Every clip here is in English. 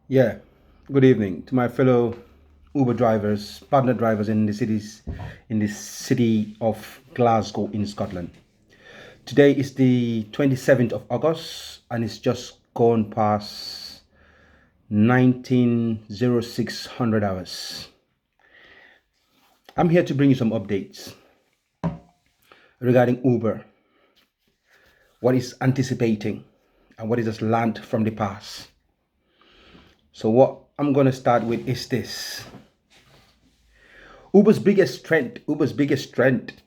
Yeah, good evening to my fellow Uber drivers, partner drivers in the city of Glasgow in Scotland. Today is the 27th of August and it's just gone past 190600 hours. I'm here to bring you some updates regarding Uber, what is anticipating and what is just learned from the past. So what I'm going to start with is this. Uber's biggest strength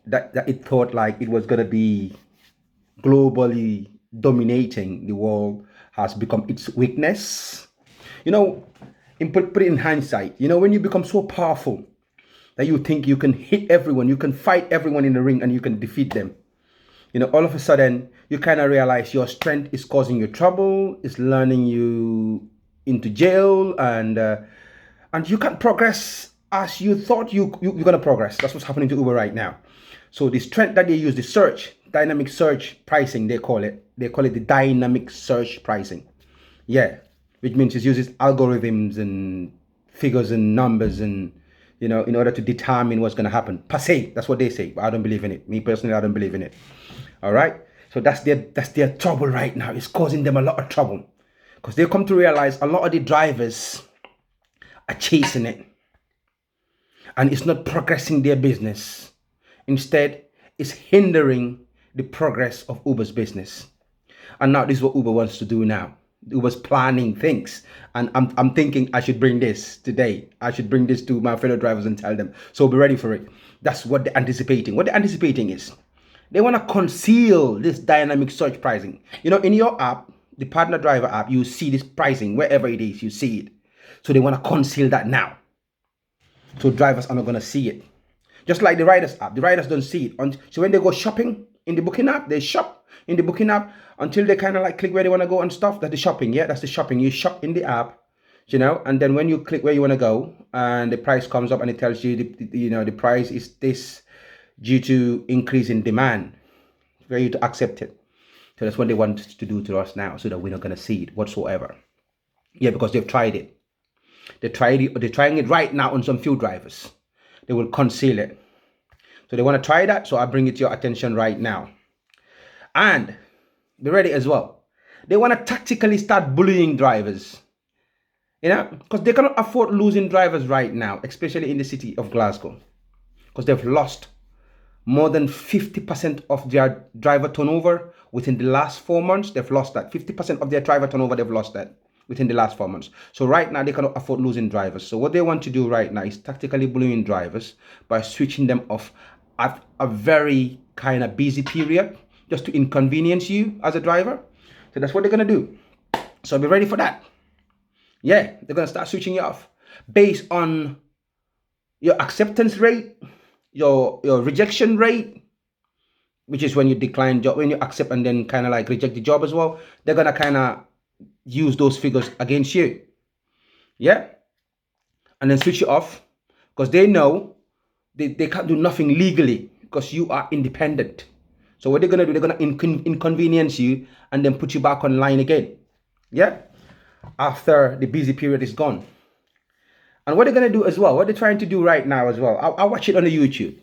that it thought like it was gonna be globally dominating the world has become its weakness. You know, put it in hindsight, when you become so powerful that you think you can hit everyone, you can fight everyone in the ring and you can defeat them. All of a sudden you kind of realize your strength is causing you trouble, is learning you into jail, and you can't progress as you thought you're going to progress. That's what's happening to Uber right now. So the strength that they use, the search, dynamic search pricing, they call it the dynamic search pricing. Yeah, which means it uses algorithms and figures and numbers and, in order to determine what's going to happen. Per se, that's what they say, but I don't believe in it. Me personally, I don't believe in it. All right. So that's their trouble right now. It's causing them a lot of trouble because they come to realize a lot of the drivers are chasing it and it's not progressing their business. Instead, it's hindering the progress of Uber's business. And now this is what Uber wants to do now. Uber's planning things. And I'm thinking I should bring this today. I should bring this to my fellow drivers and tell them. So be ready for it. That's what they're anticipating. What they're anticipating is they want to conceal this dynamic search pricing. In your app, the partner driver app, you see this pricing wherever it is, you see it. So they want to conceal that now. So drivers are not going to see it. Just like the riders app, the riders don't see it. So when they go shopping in the booking app, they shop in the booking app until they kind of like click where they want to go and stuff. That's the shopping. Yeah, that's the shopping. You shop in the app, and then when you click where you want to go and the price comes up and it tells you the price is this due to increase in demand for you to accept it. So that's what they want to do to us now, so that we're not going to see it whatsoever. Yeah, because they've tried it. They're trying it right now on some few drivers. They will conceal it. So they want to try that. So I bring it to your attention right now. And be ready as well. They want to tactically start bullying drivers. Because they cannot afford losing drivers right now, especially in the city of Glasgow. Because they've lost more than 50% of their driver turnover within the last 4 months. They've lost that. 50% of their driver turnover, they've lost that within the last 4 months. So right now, they cannot afford losing drivers. So what they want to do right now is tactically bullying drivers by switching them off at a very kind of busy period, just to inconvenience you as a driver. So that's what they're going to do. So be ready for that. Yeah, they're going to start switching you off based on your acceptance rate, your rejection rate, which is when you decline job, when you accept and then kind of like reject the job as well. They're going to kind of use those figures against you. Yeah. And then switch you off because they know they can't do nothing legally because you are independent. So what they're going to do, they're going to inconvenience you and then put you back online again. Yeah. After the busy period is gone. And what they're going to do as well, what they're trying to do right now as well, I watch it on the YouTube.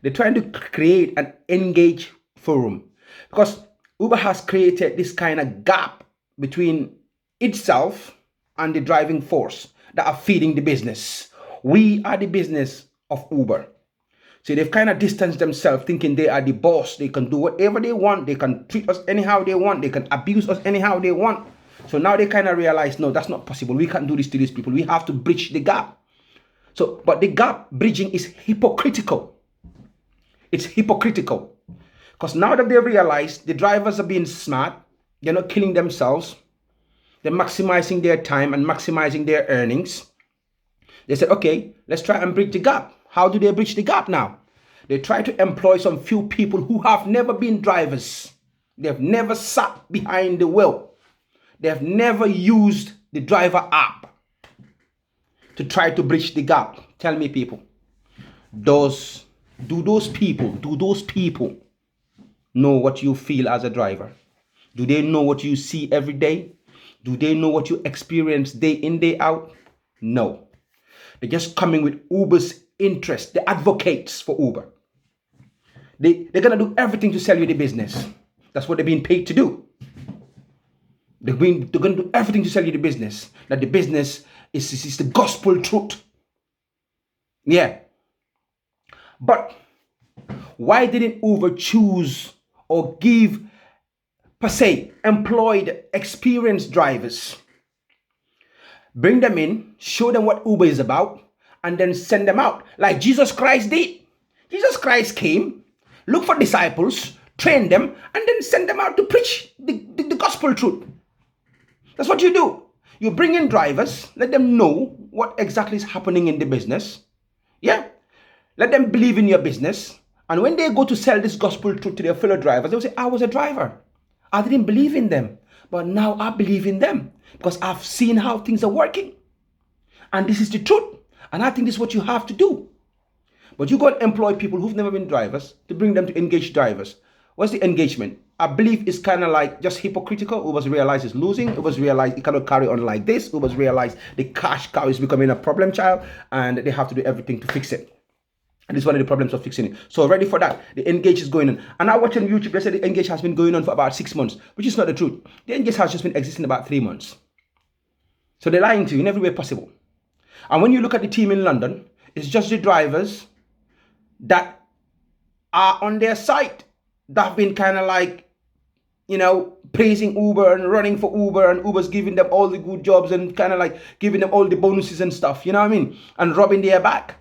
They're trying to create an engage forum because Uber has created this kind of gap between itself and the driving force that are feeding the business. We are the business of Uber. So they've kind of distanced themselves thinking they are the boss. They can do whatever they want. They can treat us anyhow they want. They can abuse us anyhow they want. So now they kind of realize, no, that's not possible. We can't do this to these people. We have to bridge the gap. So, but the gap bridging is hypocritical. It's hypocritical. Because now that they've realized the drivers are being smart, they're not killing themselves. They're maximizing their time and maximizing their earnings. They said, okay, let's try and bridge the gap. How do they bridge the gap now? They try to employ some few people who have never been drivers. They've never sat behind the wheel. They've never used the driver app to try to bridge the gap. Tell me, people, do those people know what you feel as a driver? Do they know what you see every day? Do they know what you experience day in, day out? No. They're just coming with Uber's interest. The advocates for Uber. They're going to do everything to sell you the business. That's what they're being paid to do. They're going to do everything to sell you the business. That the business is the gospel truth. Yeah. But why didn't Uber choose or give, per se, employed, experienced drivers? Bring them in, show them what Uber is about, and then send them out like Jesus Christ did. Jesus Christ came, looked for disciples, trained them, and then send them out to preach the gospel truth. That's what you do. You bring in drivers, let them know what exactly is happening in the business. Yeah. Let them believe in your business. And when they go to sell this gospel truth to their fellow drivers, they'll say, I was a driver. I didn't believe in them. But now I believe in them because I've seen how things are working. And this is the truth. And I think this is what you have to do. But you got to employ people who've never been drivers to bring them to engage drivers. What's the engagement? I believe it's kind of like just hypocritical. Uber's realized it's losing. Uber's realized it cannot carry on like this. Uber's realized the cash cow is becoming a problem child and they have to do everything to fix it. And this is one of the problems of fixing it. So ready for that. The Engage is going on. And I watch on YouTube, they said the Engage has been going on for about 6 months, which is not the truth. The Engage has just been existing about 3 months. So they're lying to you in every way possible. And when you look at the team in London, it's just the drivers that are on their site that have been kind of like, praising Uber and running for Uber, and Uber's giving them all the good jobs and kind of like giving them all the bonuses and stuff, you know what I mean? And robbing their back.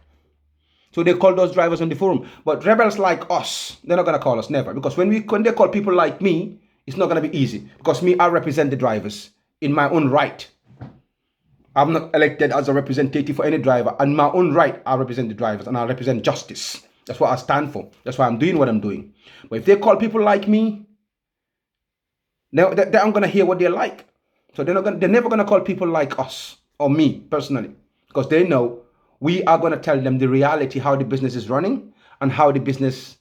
So they call those drivers on the forum. But rebels like us, they're not going to call us, never. Because when they call people like me, it's not going to be easy. Because me, I represent the drivers in my own right. I'm not elected as a representative for any driver. In my own right, I represent the drivers and I represent justice. That's what I stand for. That's why I'm doing what I'm doing. But if they call people like me, they aren't going to hear what they're like. So they're never going to call people like us or me personally. Because they know we are going to tell them the reality, how the business is running and how the business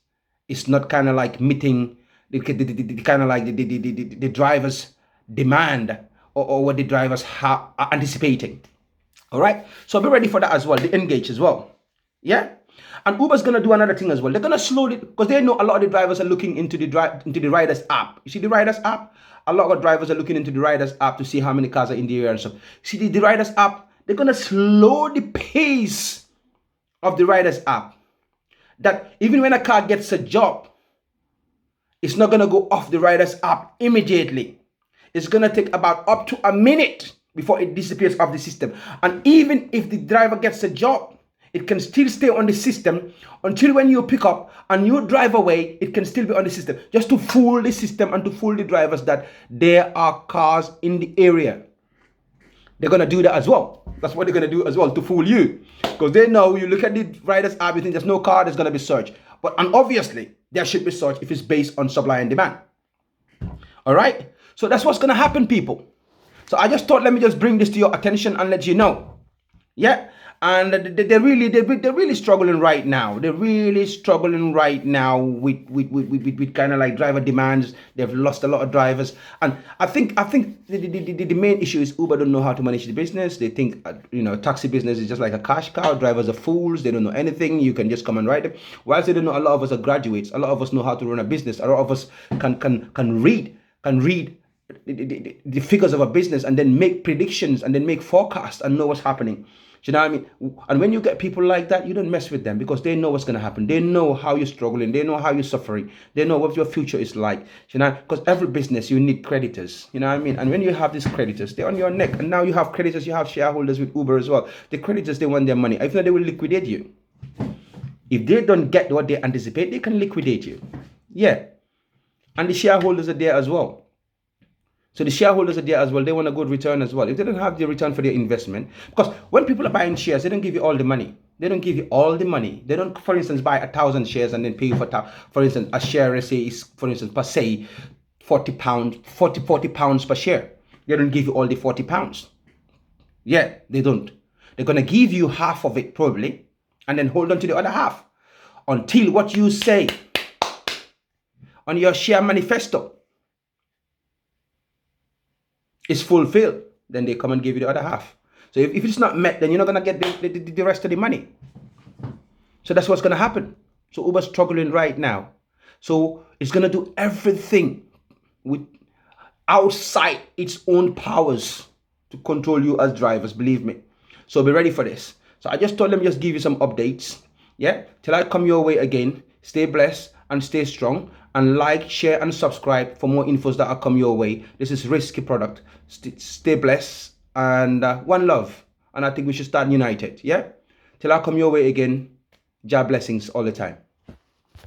is not kind of like meeting the kind of like the drivers' demand or what the drivers are anticipating. All right. So be ready for that as well. The Engage as well. Yeah. And Uber's going to do another thing as well. They're going to slowly, because they know a lot of the drivers are looking into the Riders app. You see the Riders app? A lot of drivers are looking into the Riders app to see how many cars are in the area and stuff. See the Riders app? They're going to slow the pace of the Riders app. That even when a car gets a job, it's not going to go off the Riders app immediately. It's going to take about up to a minute before it disappears off the system. And even if the driver gets a job, it can still stay on the system until when you pick up and you drive away, it can still be on the system. Just to fool the system and to fool the drivers that there are cars in the area. They're going to do that as well. That's what they're going to do as well, to fool you. Because they know you look at the Riders app, you think there's no car, there's going to be search. And obviously, there should be search if it's based on supply and demand. All right? So that's what's going to happen, people. So I just thought, let me just bring this to your attention and let you know. Yeah? And they're really struggling right now. They're really struggling right now with kind of like driver demands. They've lost a lot of drivers, and I think the main issue is Uber don't know how to manage the business. They think taxi business is just like a cash cow. Drivers are fools. They don't know anything. You can just come and ride them. Whilst they don't know, a lot of us are graduates. A lot of us know how to run a business. A lot of us can read the figures of a business and then make predictions and then make forecasts and know what's happening. You know what I mean? And when you get people like that, you don't mess with them because they know what's going to happen. They know how you're struggling. They know how you're suffering. They know what your future is like. You know, because every business, you need creditors. You know what I mean? And when you have these creditors, they're on your neck. And now you have creditors, you have shareholders with Uber as well. The creditors, they want their money. If not, they will liquidate you. If they don't get what they anticipate, they can liquidate you. Yeah. And the shareholders are there as well. So the shareholders are there as well. They want a good return as well. If they don't have the return for their investment, because when people are buying shares, they don't give you all the money. They don't give you all the money. They don't, for instance, buy 1,000 shares and then pay you for instance, a share, let's say, is, for instance, per se, £40 per share. They don't give you all the £40. Yeah, they don't. They're going to give you half of it probably and then hold on to the other half until what you say on your share manifesto. is fulfilled, then they come and give you the other half. So if it's not met, then you're not gonna get the rest of the money. So that's what's gonna happen. So Uber's struggling right now. So it's gonna do everything with outside its own powers to control you as drivers, believe me. So be ready for this. So I just told them just give you some updates. Yeah, till I come your way again. Stay blessed and stay strong, and like, share and subscribe for more infos that are come your way. This is Rizki-Produkt. Stay blessed and one love, and I think we should stand united. Yeah, till I come your way again. Jah blessings all the time.